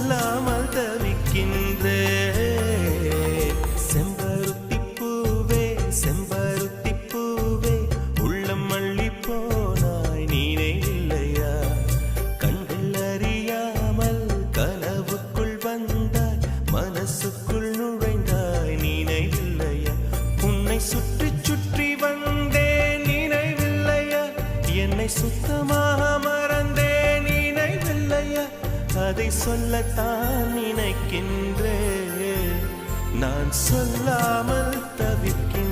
சொல்லாமல் தவிக்கின்றேன். செம்பருத்தி பூவே செம்பருத்தி பூவே உள்ளம் அள்ளி போனாய் நினைவில்லையா? கண்கள் அறியாமல் கனவுக்குள் வந்தாய் மனசுக்குள் நுழைந்தாய் நினைவில்லையா? உன்னை சுற்றி சுற்றி வந்தேன் நினைவில்லையா? என்னை சுத்தமாக மறந்தேன் நினைவில்லையா? அதை சொல்லத்தான் நினைக்கின்றேன், நான் சொல்லாமல் தவிர்க்கின்றேன்.